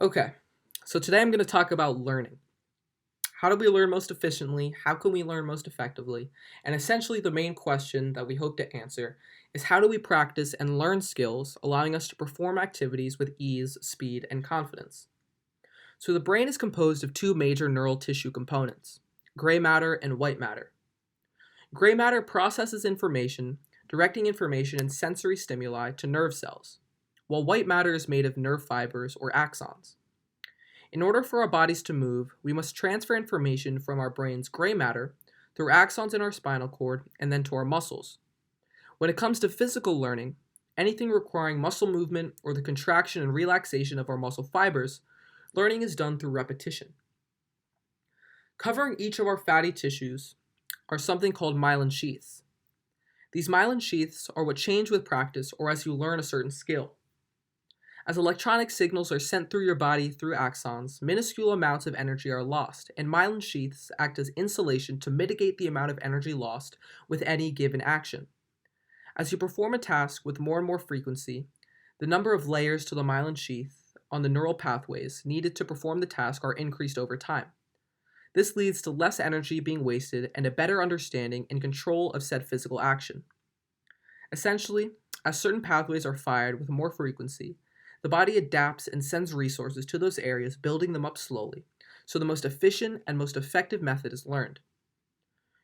Okay, so today I'm going to talk about learning. How do we learn most efficiently? How can we learn most effectively? And essentially, the main question that we hope to answer is how do we practice and learn skills, allowing us to perform activities with ease, speed, and confidence? So, the brain is composed of two major neural tissue components: gray matter and white matter. Gray matter processes information, directing information and sensory stimuli to nerve cells, while white matter is made of nerve fibers or axons. In order for our bodies to move, we must transfer information from our brain's gray matter through axons in our spinal cord and then to our muscles. When it comes to physical learning, anything requiring muscle movement or the contraction and relaxation of our muscle fibers, learning is done through repetition. Covering each of our fatty tissues are something called myelin sheaths. These myelin sheaths are what change with practice or as you learn a certain skill. As electronic signals are sent through your body through axons, minuscule amounts of energy are lost, and myelin sheaths act as insulation to mitigate the amount of energy lost with any given action. As you perform a task with more and more frequency, the number of layers to the myelin sheath on the neural pathways needed to perform the task are increased over time. This leads to less energy being wasted and a better understanding and control of said physical action. Essentially, as certain pathways are fired with more frequency, the body adapts and sends resources to those areas, building them up slowly, so the most efficient and most effective method is learned.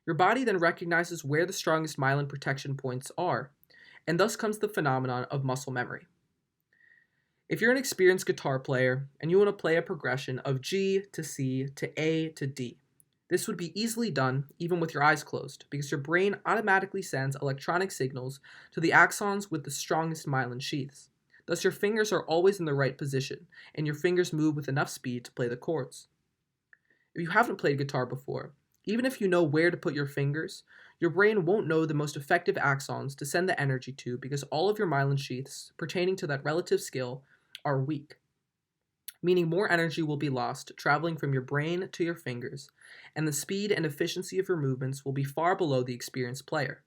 Your body then recognizes where the strongest myelin protection points are, and thus comes the phenomenon of muscle memory. If you're an experienced guitar player and you want to play a progression of G to C to A to D, this would be easily done even with your eyes closed, because your brain automatically sends electronic signals to the axons with the strongest myelin sheaths. Thus, your fingers are always in the right position, and your fingers move with enough speed to play the chords. If you haven't played guitar before, even if you know where to put your fingers, your brain won't know the most effective axons to send the energy to because all of your myelin sheaths pertaining to that relative skill are weak, meaning more energy will be lost traveling from your brain to your fingers, and the speed and efficiency of your movements will be far below the experienced player.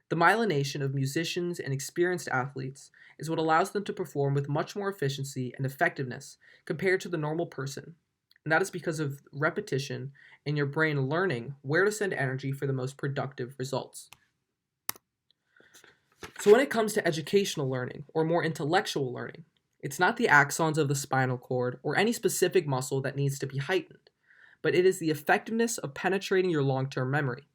The myelination of musicians and experienced athletes is what allows them to perform with much more efficiency and effectiveness compared to the normal person, and that is because of repetition and your brain learning where to send energy for the most productive results. So when it comes to educational learning, or more intellectual learning, it's not the axons of the spinal cord or any specific muscle that needs to be heightened, but it is the effectiveness of penetrating your long-term memory.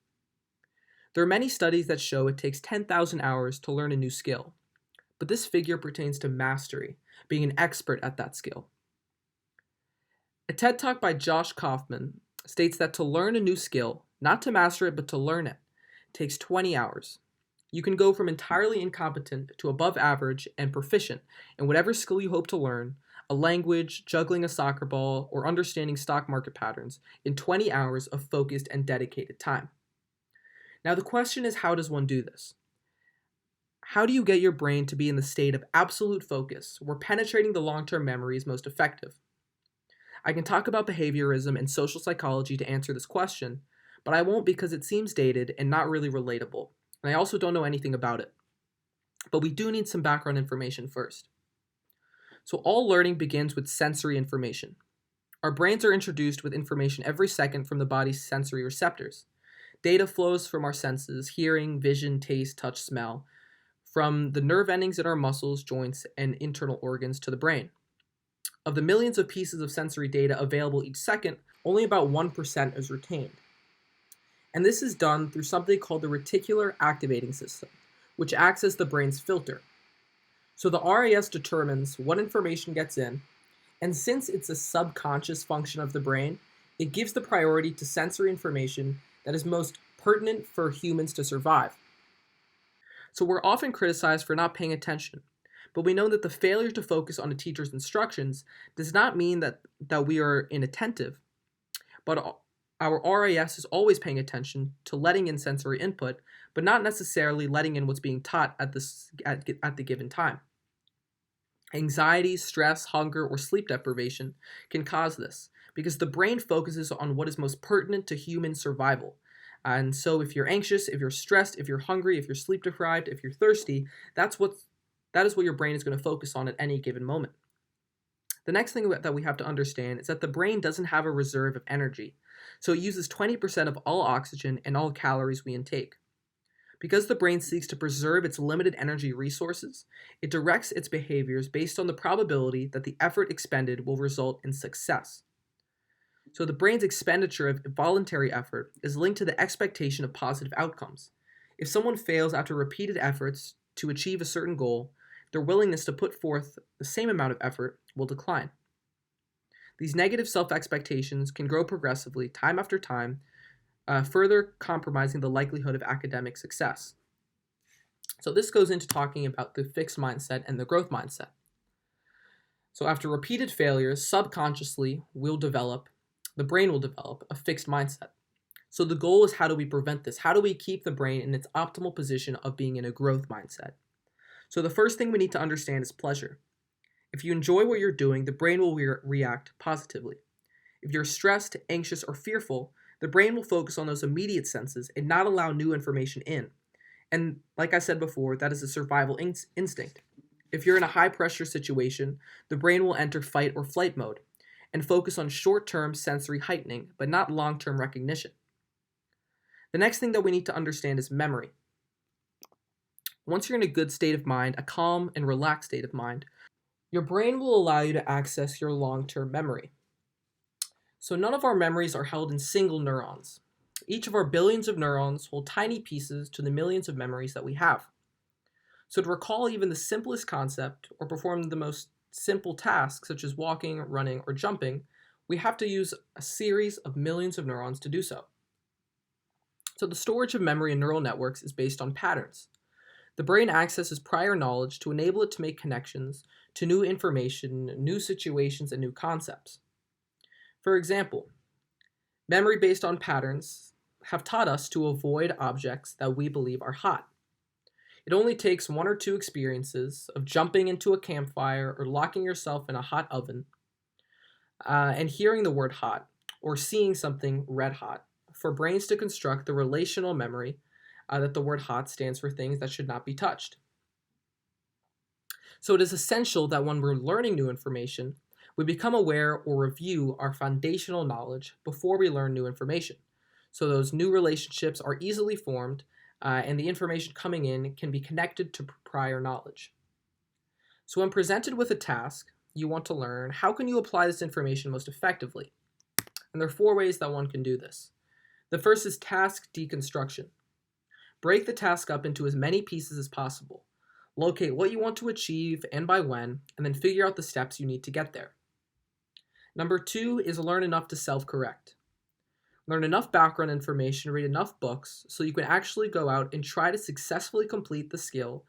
There are many studies that show it takes 10,000 hours to learn a new skill, but this figure pertains to mastery, being an expert at that skill. A TED Talk by Josh Kaufman states that to learn a new skill, not to master it but to learn it, takes 20 hours. You can go from entirely incompetent to above average and proficient in whatever skill you hope to learn, a language, juggling a soccer ball, or understanding stock market patterns, in 20 hours of focused and dedicated time. Now, the question is, how does one do this? How do you get your brain to be in the state of absolute focus where penetrating the long-term memory is most effective? I can talk about behaviorism and social psychology to answer this question, but I won't because it seems dated and not really relatable, and I also don't know anything about it. But we do need some background information first. So all learning begins with sensory information. Our brains are introduced with information every second from the body's sensory receptors. Data flows from our senses, hearing, vision, taste, touch, smell, from the nerve endings in our muscles, joints, and internal organs to the brain. Of the millions of pieces of sensory data available each second, only about 1% is retained. And this is done through something called the reticular activating system, which acts as the brain's filter. So the RAS determines what information gets in, and since it's a subconscious function of the brain, it gives the priority to sensory information that is most pertinent for humans to survive. So we're often criticized for not paying attention, but we know that the failure to focus on a teacher's instructions does not mean that we are inattentive, but our RAS is always paying attention to letting in sensory input, but not necessarily letting in what's being taught at the given time. Anxiety, stress, hunger, or sleep deprivation can cause this because the brain focuses on what is most pertinent to human survival. And so if you're anxious, if you're stressed, if you're hungry, if you're sleep deprived, if you're thirsty, that is what your brain is going to focus on at any given moment. The next thing that we have to understand is that the brain doesn't have a reserve of energy, so it uses 20% of all oxygen and all calories we intake. Because the brain seeks to preserve its limited energy resources, it directs its behaviors based on the probability that the effort expended will result in success. So the brain's expenditure of voluntary effort is linked to the expectation of positive outcomes. If someone fails after repeated efforts to achieve a certain goal, their willingness to put forth the same amount of effort will decline. These negative self-expectations can grow progressively, time after time, further compromising the likelihood of academic success. So this goes into talking about the fixed mindset and the growth mindset. So after repeated failures, subconsciously, the brain will develop a fixed mindset. So the goal is, how do we prevent this? How do we keep the brain in its optimal position of being in a growth mindset? So the first thing we need to understand is pleasure. If you enjoy what you're doing, the brain will react positively. If you're stressed, anxious, or fearful, the brain will focus on those immediate senses and not allow new information in. And like I said before, that is a survival instinct. If you're in a high-pressure situation, the brain will enter fight or flight mode and focus on short-term sensory heightening, but not long-term recognition. The next thing that we need to understand is memory. Once you're in a good state of mind, a calm and relaxed state of mind, your brain will allow you to access your long-term memory. So none of our memories are held in single neurons. Each of our billions of neurons hold tiny pieces to the millions of memories that we have. So to recall even the simplest concept or perform the most simple tasks, such as walking, running, or jumping, we have to use a series of millions of neurons to do so. So the storage of memory in neural networks is based on patterns. The brain accesses prior knowledge to enable it to make connections to new information, new situations, and new concepts. For example, memory based on patterns have taught us to avoid objects that we believe are hot. It only takes one or two experiences of jumping into a campfire or locking yourself in a hot oven and hearing the word hot or seeing something red hot for brains to construct the relational memory that the word hot stands for things that should not be touched. So it is essential that when we're learning new information, we become aware or review our foundational knowledge before we learn new information. So those new relationships are easily formed and the information coming in can be connected to prior knowledge. So when presented with a task you want to learn, how can you apply this information most effectively? And there are 4 ways that one can do this. The first is task deconstruction. Break the task up into as many pieces as possible. Locate what you want to achieve and by when, and then figure out the steps you need to get there. Number 2 is learn enough to self-correct. Learn enough background information, read enough books, so you can actually go out and try to successfully complete the skill,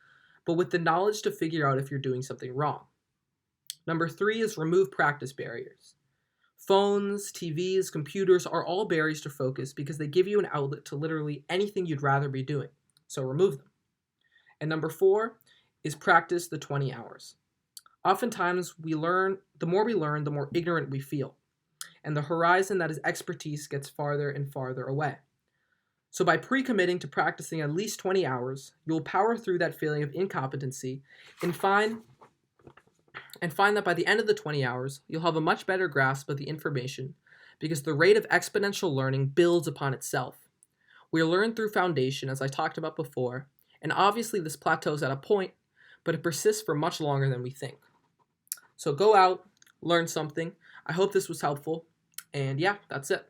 but with the knowledge to figure out if you're doing something wrong. Number 3 is remove practice barriers. Phones, TVs, computers are all barriers to focus because they give you an outlet to literally anything you'd rather be doing, so remove them. And number 4 is practice the 20 hours. Oftentimes, the more we learn, the more ignorant we feel, and the horizon that is expertise gets farther and farther away. So by pre-committing to practicing at least 20 hours, you'll power through that feeling of incompetency and find that by the end of the 20 hours, you'll have a much better grasp of the information because the rate of exponential learning builds upon itself. We learn through foundation, as I talked about before, and obviously this plateaus at a point, but it persists for much longer than we think. So go out, learn something. I hope this was helpful, and yeah, that's it.